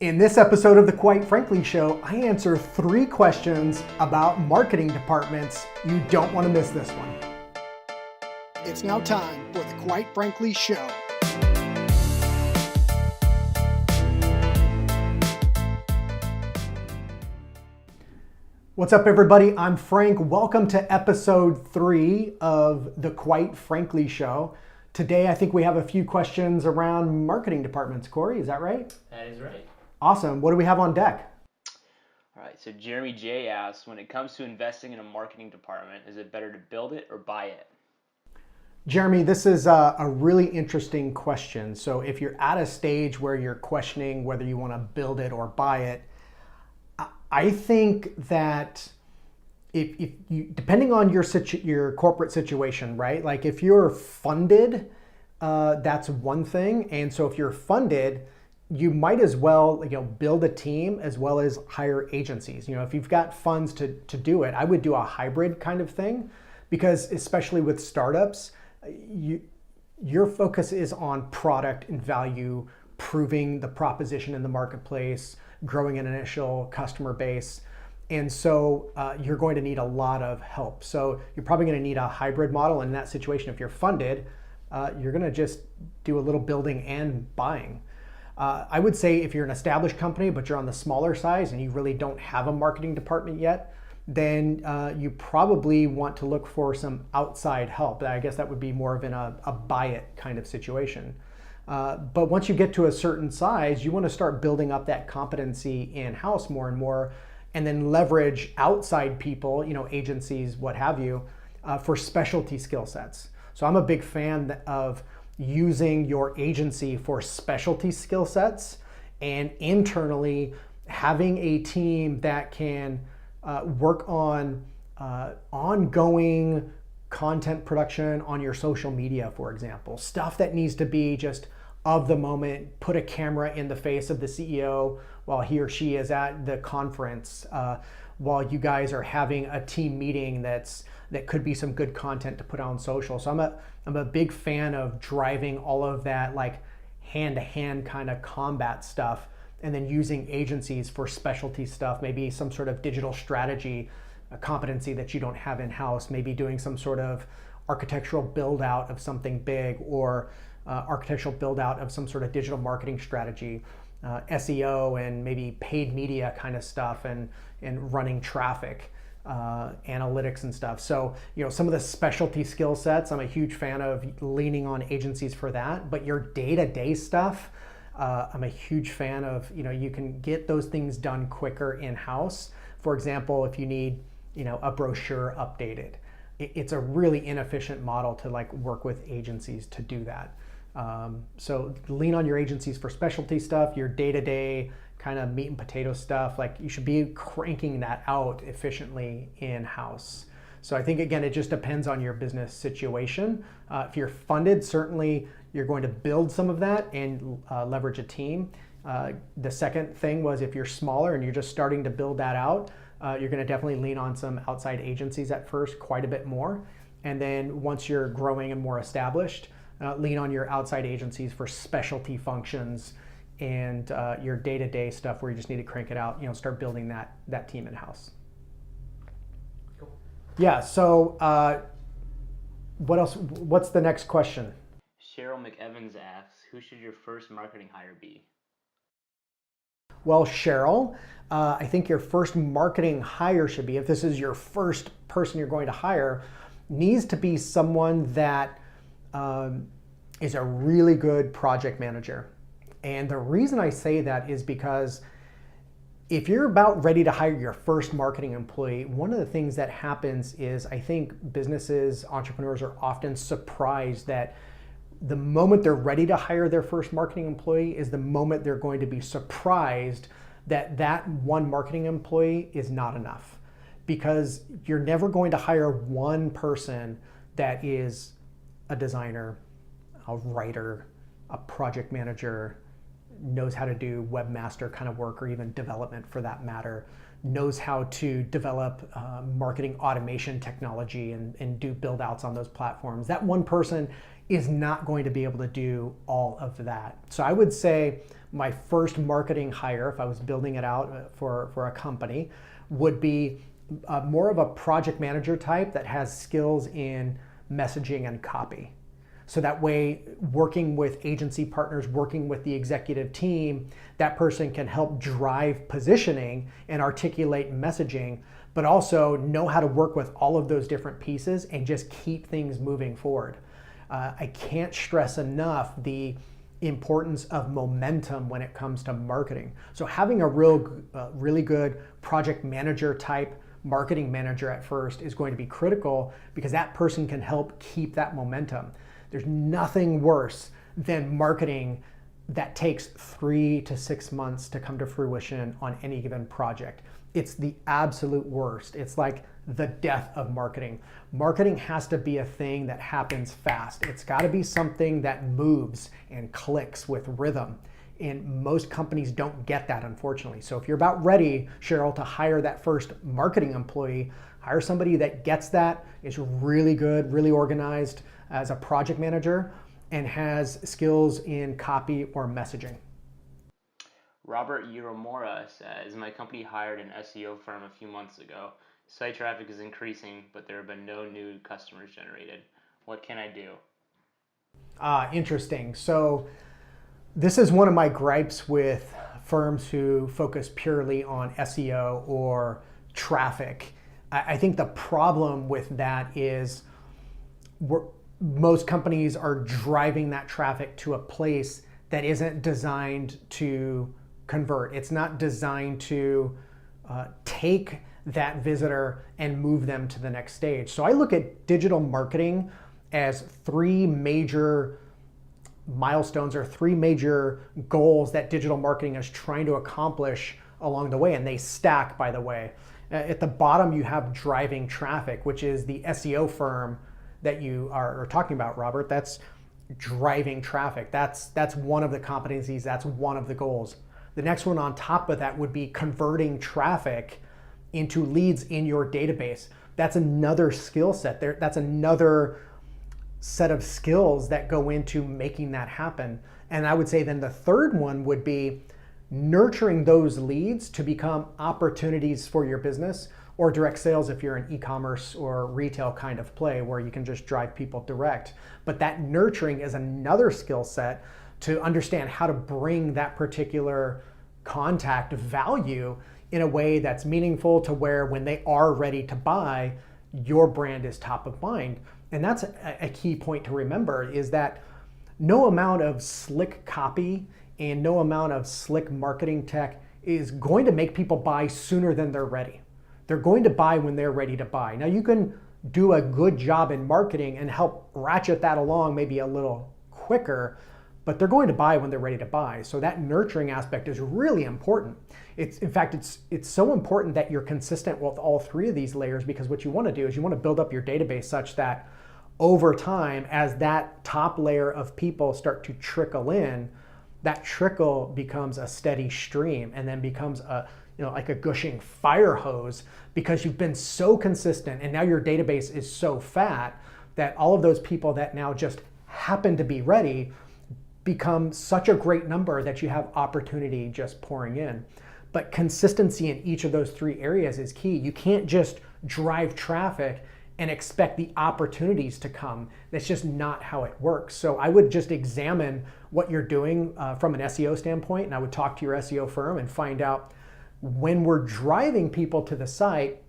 In this episode of The Quite Frankly Show, I answer 3 questions about marketing departments. You don't want to miss this one. It's now time for The Quite Frankly Show. What's up, everybody? I'm Frank. Welcome to episode 3 of The Quite Frankly Show. Today, I think we have a few questions around marketing departments. Corey, is that right? That is right. Awesome. What do we have on deck? All right, so Jeremy J asks, when it comes to investing in a marketing department, is it better to build it or buy it? Jeremy, this is a really interesting question. So if you're at a stage where you're questioning whether you want to build it or buy it, I think that if you, depending on your corporate situation, right? Like if you're funded, that's one thing. And so if you're funded, you might as well, build a team as well as hire agencies. If you've got funds to do it, I would do a hybrid kind of thing, because especially with startups, your focus is on product and value, proving the proposition in the marketplace, growing an initial customer base. And so you're going to need a lot of help. So you're probably going to need a hybrid model. In that situation, if you're funded, you're going to just do a little building and buying. I would say if you're an established company, but you're on the smaller size and you really don't have a marketing department yet, then you probably want to look for some outside help. I guess that would be more of a buy it kind of situation. But once you get to a certain size, you want to start building up that competency in-house more and more, and then leverage outside people, agencies, what have you, for specialty skill sets. So I'm a big fan of using your agency for specialty skill sets, and internally having a team that can work on ongoing content production on your social media, for example. Stuff that needs to be just of the moment, put a camera in the face of the CEO while he or she is at the conference, while you guys are having a team meeting that could be some good content to put on social. So I'm a big fan of driving all of that like hand-to-hand kind of combat stuff, and then using agencies for specialty stuff, maybe some sort of digital strategy, a competency that you don't have in-house, maybe doing some sort of architectural build out of something big, or architectural build out of some sort of digital marketing strategy, SEO and maybe paid media kind of stuff, and running traffic, analytics and stuff. So, some of the specialty skill sets, I'm a huge fan of leaning on agencies for that. But your day-to-day stuff, I'm a huge fan of, you can get those things done quicker in-house. For example, if you need, a brochure updated, it's a really inefficient model to work with agencies to do that. So lean on your agencies for specialty stuff. Your day-to-day kind of meat and potato stuff, you should be cranking that out efficiently in-house. So I think, again, it just depends on your business situation. If you're funded, certainly you're going to build some of that and leverage a team. The second thing was, if you're smaller and you're just starting to build that out, you're going to definitely lean on some outside agencies at first, quite a bit more. And then once you're growing and more established, lean on your outside agencies for specialty functions and your day-to-day stuff where you just need to crank it out, start building that team in-house. Cool. Yeah, so what else? What's the next question? Cheryl McEvans asks, who should your first marketing hire be? Well, Cheryl, I think your first marketing hire should be, if this is your first person you're going to hire, needs to be someone that is a really good project manager. And the reason I say that is because if you're about ready to hire your first marketing employee, one of the things that happens is, I think businesses, entrepreneurs are often surprised that the moment they're ready to hire their first marketing employee is the moment they're going to be surprised that one marketing employee is not enough. Because you're never going to hire one person that is a designer, a writer, a project manager, knows how to do webmaster kind of work, or even development for that matter, knows how to develop marketing automation technology and do build outs on those platforms. That one person is not going to be able to do all of that. So I would say my first marketing hire, if I was building it out for a company, would be more of a project manager type that has skills in messaging and copy. So that way, working with agency partners, working with the executive team, that person can help drive positioning and articulate messaging, but also know how to work with all of those different pieces and just keep things moving forward. I can't stress enough the importance of momentum when it comes to marketing. So having a really good project manager type marketing manager at first is going to be critical, because that person can help keep that momentum. There's nothing worse than marketing that takes 3 to 6 months to come to fruition on any given project. It's the absolute worst. It's like the death of marketing. Marketing has to be a thing that happens fast. It's got to be something that moves and clicks with rhythm. And most companies don't get that, unfortunately. So if you're about ready, Cheryl, to hire that first marketing employee, hire somebody that gets that, is really good, really organized as a project manager, and has skills in copy or messaging. Robert Uromora says, my company hired an SEO firm a few months ago. Site traffic is increasing, but there have been no new customers generated. What can I do? Interesting. So this is one of my gripes with firms who focus purely on SEO or traffic. I think the problem with that is most companies are driving that traffic to a place that isn't designed to convert. It's not designed to take that visitor and move them to the next stage. So I look at digital marketing as 3 major milestones or 3 major goals that digital marketing is trying to accomplish along the way, and they stack, by the way. At the bottom, you have driving traffic, which is the SEO firm that you are talking about, Robert. That's driving traffic. That's one of the competencies. That's one of the goals. The next one on top of that would be converting traffic into leads in your database. That's another skill set there. That's another set of skills that go into making that happen. And I would say then the third one would be nurturing those leads to become opportunities for your business, or direct sales if you're an e-commerce or retail kind of play where you can just drive people direct. But that nurturing is another skill set to understand how to bring that particular contact value in a way that's meaningful, to where when they are ready to buy, your brand is top of mind. And that's a key point to remember, is that no amount of slick copy and no amount of slick marketing tech is going to make people buy sooner than they're ready. They're going to buy when they're ready to buy. Now, you can do a good job in marketing and help ratchet that along maybe a little quicker, but they're going to buy when they're ready to buy. So that nurturing aspect is really important. In fact, it's so important that you're consistent with all 3 of these layers, because what you want to do is you want to build up your database such that over time, as that top layer of people start to trickle in, that trickle becomes a steady stream and then becomes like a gushing fire hose, because you've been so consistent and now your database is so fat that all of those people that now just happen to be ready become such a great number that you have opportunity just pouring in. But consistency in each of those 3 areas is key. You can't just drive traffic and expect the opportunities to come. That's just not how it works. So I would just examine what you're doing from an SEO standpoint, and I would talk to your SEO firm and find out, when we're driving people to the site,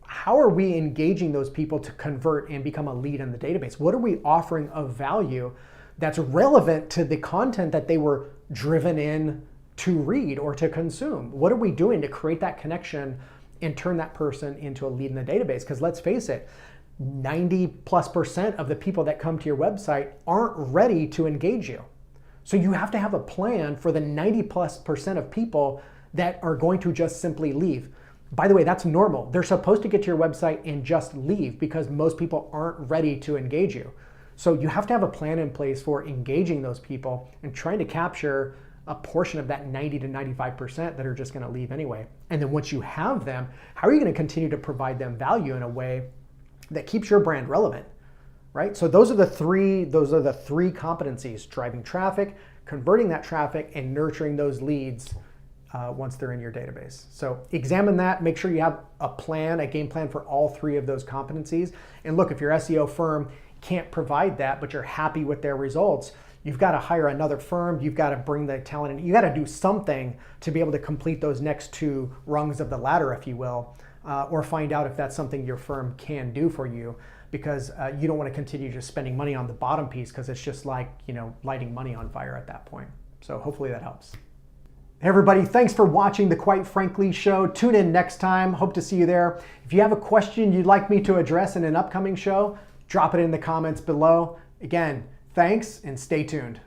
how are we engaging those people to convert and become a lead in the database? What are we offering of value that's relevant to the content that they were driven in to read or to consume? What are we doing to create that connection and turn that person into a lead in the database? Because let's face it, 90+% of the people that come to your website aren't ready to engage you. So you have to have a plan for the 90+% of people that are going to just simply leave. By the way, that's normal. They're supposed to get to your website and just leave, because most people aren't ready to engage you. So you have to have a plan in place for engaging those people and trying to capture a portion of that 90 to 95% that are just going to leave anyway. And then once you have them, how are you going to continue to provide them value in a way that keeps your brand relevant, right? So those are the three competencies: driving traffic, converting that traffic and nurturing those leads once they're in your database. So examine that, make sure you have a plan, a game plan for all three of those competencies. And look, if your SEO firm can't provide that, but you're happy with their results, you've got to hire another firm, you've got to bring the talent in, you got to do something to be able to complete those next two rungs of the ladder, if you will, or find out if that's something your firm can do for you, because you don't want to continue just spending money on the bottom piece, because it's just like, lighting money on fire at that point. So hopefully that helps. Hey everybody, thanks for watching the Quite Frankly Show. Tune in next time. Hope to see you there. If you have a question you'd like me to address in an upcoming show, drop it in the comments below. Again, thanks and stay tuned.